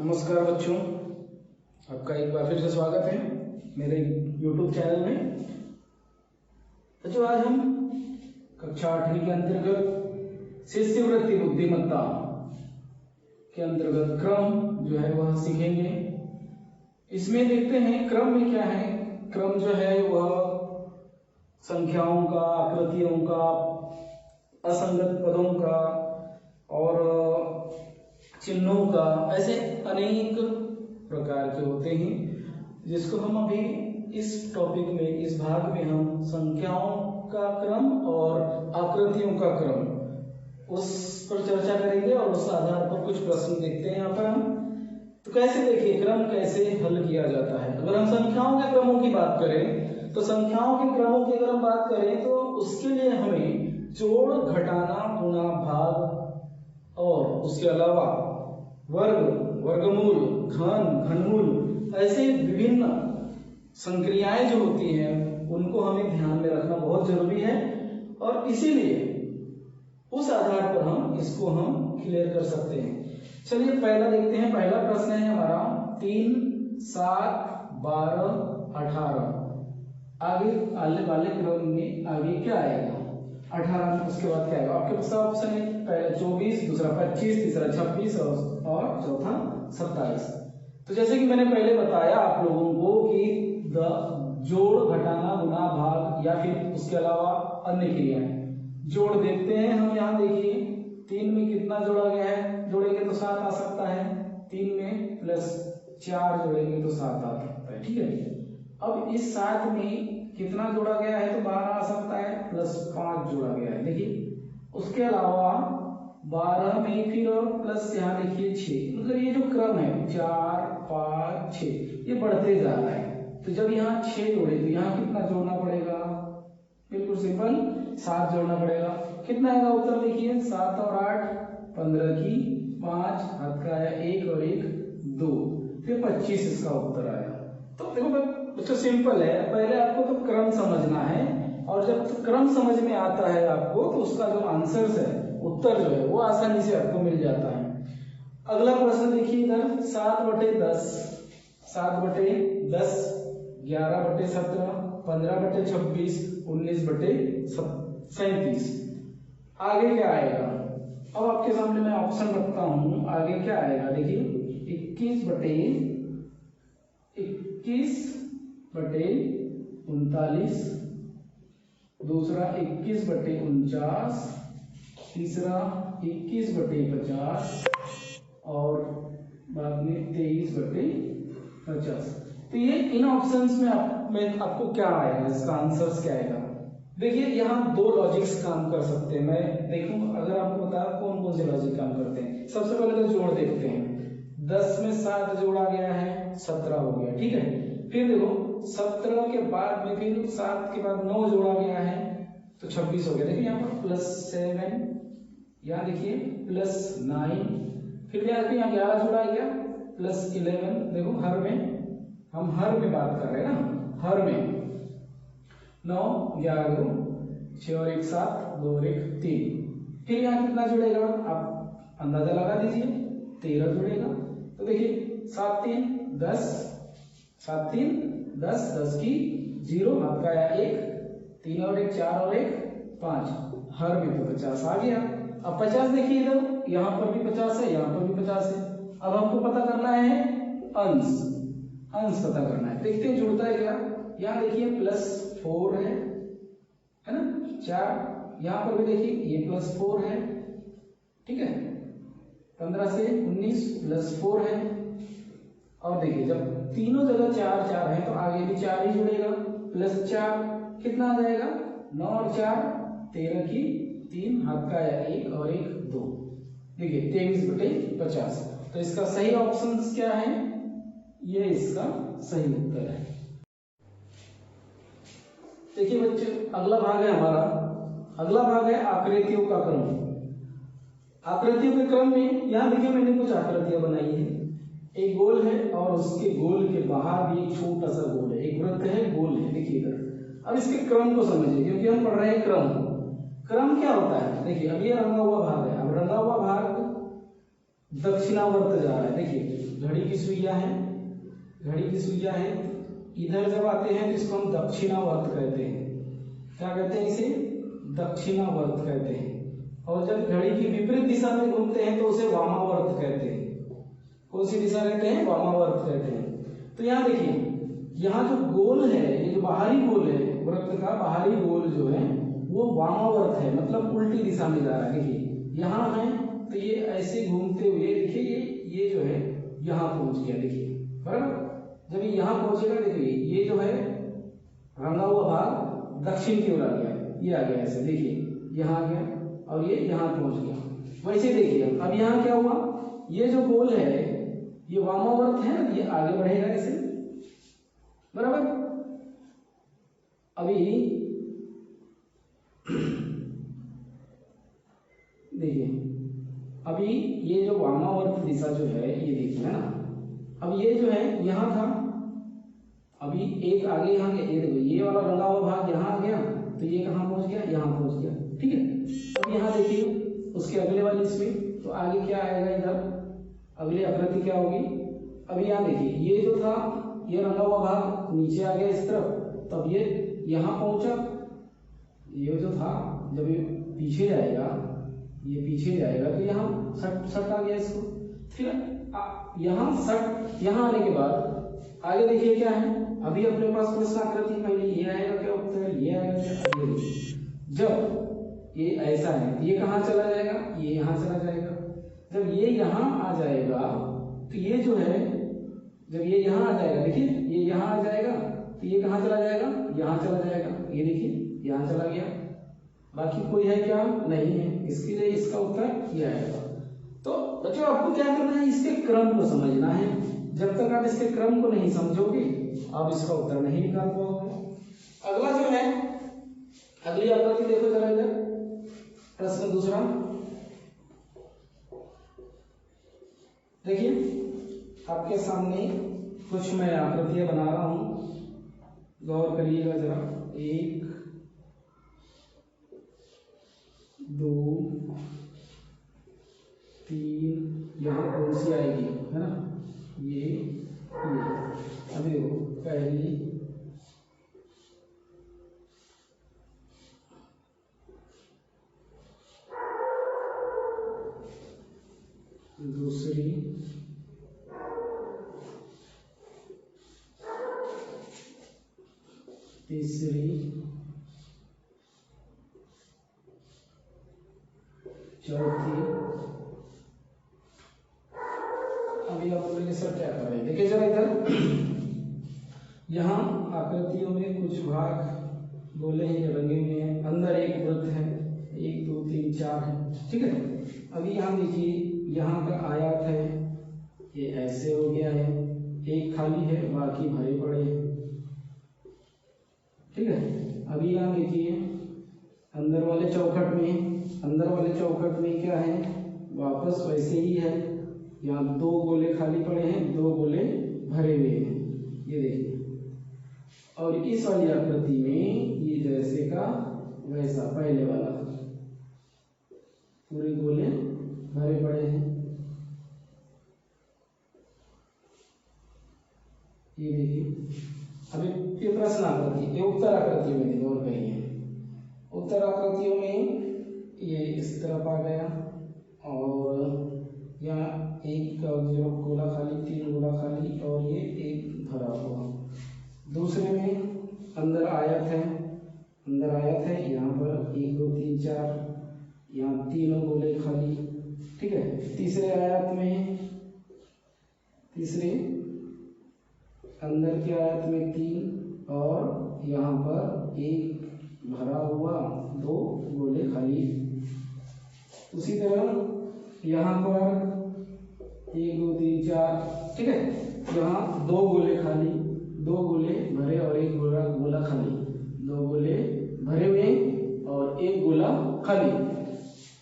नमस्कार बच्चों, आपका एक बार फिर से स्वागत है मेरे YouTube चैनल में। बच्चों, आज हम कक्षा 8वीं के अंतर्गत शिष्यवृत्ति बुद्धिमत्ता के अंतर्गत क्रम जो है वह सीखेंगे। इसमें देखते हैं क्रम में क्या है। क्रम जो है वह संख्याओं का, आकृतियों का, असंगत पदों का और चिन्हों का, ऐसे अनेक प्रकार के होते हैं, जिसको हम अभी इस टॉपिक में, इस भाग में हम संख्याओं का क्रम और आकृतियों का क्रम उस पर चर्चा करेंगे और उस आधार पर कुछ प्रश्न देखते हैं यहाँ पर हम। तो कैसे देखिए क्रम कैसे हल किया जाता है। अगर हम संख्याओं के क्रमों की बात करें तो संख्याओं के क्रमों की अगर हम बात करें तो उसके लिए हमें जोड़, घटाना, गुणा, भाग और उसके अलावा वर्ग, वर्गमूल, घन, घनमूल, ऐसे विभिन्न संक्रियाएं जो होती हैं उनको हमें ध्यान में रखना बहुत जरूरी है और इसीलिए उस आधार पर हम इसको क्लियर कर सकते हैं। चलिए पहला देखते हैं। पहला प्रश्न है हमारा 3, 7, 12, 18। आगे वाले क्रम में आगे क्या आएगा? 18 में उसके बाद क्या आएगा? आपके पास ऑप्शन है, पहला 24, दूसरा 25, तीसरा 26 और चौथा 27। तो जैसे कि मैंने पहले बताया आप लोगों को कि जोड़, घटाना, गुणा, भाग या फिर उसके अलावा अन्य क्रियाएं। जोड़ देखते हैं हम। यहाँ देखिए 3 में कितना जोड़ा गया है? जोड़ेंगे तो 7 आ सकता है। 3 में प्लस 4 जोड़ेंगे तो 7 आ सकता है। ठीक है, अब इस 7 में कितना जोड़ा गया है? तो 12 आ सकता है, प्लस 5 जोड़ा गया है। देखिए उसके अलावा 12 में फिर प्लस यहाँ देखिए 6, मतलब ये जो क्रम है 4, 5, 6 ये बढ़ते जा रहा है। तो जब यहाँ 6 जोड़े तो यहाँ कितना जोड़ना पड़ेगा? बिल्कुल सिंपल, 7 जोड़ना पड़ेगा। कितना आएगा उत्तर? देखिए 7 और 8 15 की 5, हाथ का आया 1 और 1 2, फिर 25 इसका उत्तर आया। तो देखो बच्चों सिंपल है, पहले आपको तो क्रम समझना है और जब क्रम समझ में आता है आपको तो उसका जो आंसर है, उत्तर जो है वो आसानी से आपको मिल जाता है। अगला प्रश्न देखिए इधर 7/10, 7/10, 11/17, 15/26, 19/37। आगे क्या आएगा? अब आपके सामने मैं ऑप्शन रखता हूं, आगे क्या आएगा? देखिए 21/39, दूसरा 21/49, तीसरा 21/50 और बाद में 23/50। तो ये इन ऑप्शंस में आपको क्या आएगा? इसका आंसर क्या आएगा? देखिए यहाँ 2 लॉजिक्स काम कर सकते हैं। मैं देखूं अगर आपको बता कौन कौन से लॉजिक काम करते हैं। सबसे पहले तो जोड़ देखते हैं। 10 में 7 जोड़ा गया है, 17 हो गया। ठीक है, फिर देखो 17 के बाद में फिर 7 के बाद 9 जोड़ा गया है तो 26 हो गया। देखिए यहाँ पर +7, यहाँ देखिए +9, फिर यहाँ 11 जोड़ा गया +11। देखो हर में, हम हर में बात कर रहे हैं ना, हर में 9, 11, 2, 6 और 1 7, 2 और 1 3। फिर यहाँ कितना जुड़ेगा? आप अंदाजा लगा दीजिए, 13 जुड़ेगा। तो देखिए 7 3 10, 7 3 10, 10 की 0, हाथ का आया 1, 3 और 1 4 और 1 5, हर में तो 50 आ गया। अब 50 देखिए इधर, यहाँ पर भी 50 है, यहाँ पर भी 50 है। अब हमको पता करना है अंश पता करना है। देखते हैं जुड़ता है क्या। यहाँ देखिए +4 है ना, 4, यहाँ पर भी देखिए ये +4 है। ठीक है, 15 से 19 +4 है। और देखिए जब तीनों जगह 4 4 है तो आगे भी 4 ही जुड़ेगा, +4 कितना आ जाएगा? 9 और 4 13 की 3, हाथ का आया 1 और 1 2। देखिए 23/50। तो इसका सही ऑप्शन क्या है? ये इसका सही उत्तर है। देखिए बच्चे अगला भाग है हमारा, अगला भाग है आकृतियों का क्रम। आकृतियों के क्रम में यहाँ देखिए मैंने कुछ आकृतियां बनाई है। एक गोल है और उसके गोल के बाहर भी एक छोटा सा गोल है, एक वृत्त है, गोल है। देखिए इधर अब इसके क्रम को समझिए, क्योंकि हम पढ़ रहे हैं क्रम क्या होता है। देखिए अब ये रंगा हुआ भाग है। अब रंगा हुआ भाग दक्षिणावर्त जा रहा है। देखिए घड़ी की सुइयां है, इधर जब आते हैं तो इसको हम दक्षिणावर्त कहते हैं। क्या कहते हैं इसे? दक्षिणावर्त कहते हैं। और जब घड़ी की विपरीत दिशा में घूमते हैं तो उसे वामावर्त कहते हैं। कौन सी दिशा कहते हैं? वामावर्त कहते हैं। तो यहाँ देखिए, यहाँ जो गोल है, ये जो बाहरी गोल है, वृत्त का बाहरी गोल जो है वो वामावर्त है, मतलब उल्टी दिशा में जा रहा है। देखिए यहाँ है तो ये ऐसे घूमते हुए देखिए ये जो है यहाँ पहुंच गया। देखिए बराबर, जब ये यहाँ पहुंचेगा देखिए ये जो है रंगा हुआ भाग दक्षिण की ओर आ गया, ये आ गया ऐसे। देखिए यहाँ आ गया और ये यहाँ पहुंच गया। वैसे देखिए अब यहाँ क्या हुआ, ये जो गोल है ये वामावर्त है, ये आगे बढ़ेगा ऐसे, बराबर। अभी देखिए अभी ये जो वामावर्त दिशा जो है ये देखिए है ना, अब ये जो है यहाँ था, अभी एक आगे यहाँ गया, ये देखो ये वाला रंगा हुआ भाग यहाँ आ गया तो ये कहाँ पहुंच गया? यहाँ पहुंच गया, ठीक है। अब यहाँ देखिए उसके अगले वाली इसमें तो आगे क्या आएगा, इधर अगली आकृति क्या होगी। अभी यहाँ देखिए ये जो था ये रंगा हुआ भाग नीचे आ गया इस तरफ, तब ये यहाँ पहुंचा। ये जो था जब ये पीछे जाएगा, ये पीछे जाएगा तो यहाँ सट आ गया इसको। फिर यहाँ सट, यहाँ आने के बाद आगे देखिए क्या है, अभी अपने पास प्रश्न आकृति पहले ये आएगा क्या उत्तर, ये आएगा क्या। जब ये ऐसा है ये कहाँ चला जाएगा, ये यहाँ चला जाएगा। जब ये यहाँ आ जाएगा तो ये जो है, जब ये यहाँ आ जाएगा देखिए ये यहाँ आ जाएगा तो ये कहाँ चला जाएगा, यहाँ चला जाएगा। ये देखिए यहाँ चला गया, बाकी कोई है क्या? नहीं है, इसके लिए इसका उत्तर ये आएगा। तो बच्चों आपको क्या करना है, इसके क्रम को समझना है। जब तक आप इसके क्रम को नहीं समझोगे आप इसका उत्तर नहीं निकाल पाओगे। अगला जो है, अगली आकृति देखो जरा इधर, प्रश्न दूसरा देखिए, आपके सामने कुछ मैं आकृतियां बना रहा हूं, गौर करिएगा जरा। 1 2 3 यहाँ कौन सी आएगी, है ना, ये अभी देखो पहली, दूसरी, तीसरी, चौथी। अभी आप बोलेंगे सर क्या कर रहे हैं, देखिए जरा इधर, यहाँ आकृतियों में कुछ भाग बोले हैं रंगे हुए हैं, अंदर एक वृत्त है, 1 2 3 4 है, ठीक है। अभी यहाँ देखिए यहाँ का आयत है, ये ऐसे हो गया है, एक खाली है बाकी भरे पड़े हैं, ठीक है। अभी यहाँ देखिए अंदर वाले चौखट में क्या है, वापस वैसे ही है, यहाँ 2 गोले खाली पड़े हैं, 2 गोले भरे हुए हैं, ये देखिए। और इस वाली आकृति में ये जैसे का वैसा पहले वाला पूरे गोले भरे पड़े हैं, ये देखिए। अभी ये प्रश्न आकृति, ये उत्तर आकृति में गौर करिए। उत्तर आकृतियों में ये इस तरफ आ गया और यहाँ एक जो गोला खाली, 3 गोला खाली और ये एक भरा हुआ। दूसरे में अंदर आयत है, यहाँ पर 1 2 3 4, यहाँ 3 गोले खाली, ठीक है। तीसरे आयत में, तीसरे अंदर के आयत में 3 और यहाँ पर 1 भरा हुआ, 2 गोले खाली। उसी तरह यहाँ पर 1 2 3 4, ठीक है, यहाँ 2 गोले खाली, 2 गोले भरे और 1 गोला खाली, 2 गोले भरे हुए और 1 गोला खाली।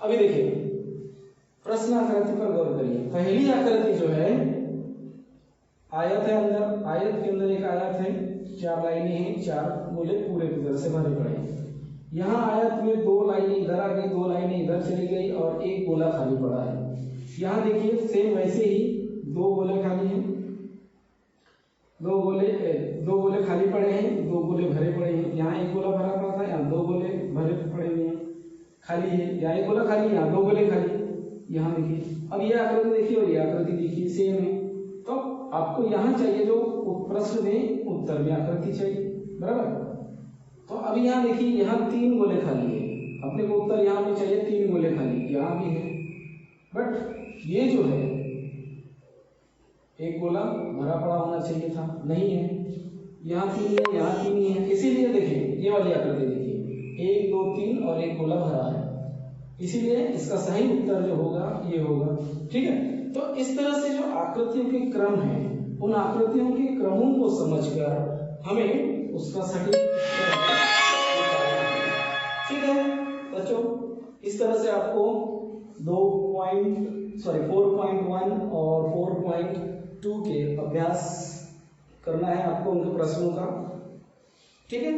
अभी देखिए प्रश्न आकृति पर गौर करिए। पहली आकृति जो है, आयत है, अंदर आयत के अंदर एक आयत है, 4 लाइनें हैं, 4 गोले पूरे तरह से भरे पड़े हैं। यहाँ आयत में 2 लाइनें इधर आ गई, 2 लाइनें इधर चली गई और 1 गोला खाली पड़ा है। यहाँ देखिए सेम वैसे ही दो गोले खाली हैं, दो गोले खाली पड़े हैं, दो गोले भरे पड़े हैं। यहाँ एक गोला भरा पड़ा था, यहाँ दो गोले भरे पड़े हुए हैं, खाली है। यहाँ एक गोला खाली, यहाँ दो गोले खाली। यहाँ देखिए अब ये आकृति देखिए और ये आकृति देखिए सेम है। तो आपको यहाँ चाहिए जो प्रश्न में उत्तर में आकृति चाहिए, बराबर। तो अभी यहाँ देखिए यहाँ 3 गोले खाली है, अपने को उत्तर यहाँ पे चाहिए 3 गोले खाली, यहाँ भी है। बट ये जो है एक गोला भरा पड़ा होना चाहिए था, नहीं है। यहाँ 3 है, यहाँ 3 ही है, इसीलिए देखिए ये वाली आकृति देखिए 1 2 3 और एक गोला भरा है, इसीलिए इसका सही उत्तर जो होगा ये होगा। ठीक है, तो इस तरह से जो आकृतियों के क्रम है, उन आकृतियों के क्रमों को समझकर हमें उसका सटीक उत्तर ठीक है बच्चों। इस तरह से आपको 4.1 और 4.2 के अभ्यास करना है आपको उनके प्रश्नों का। ठीक है,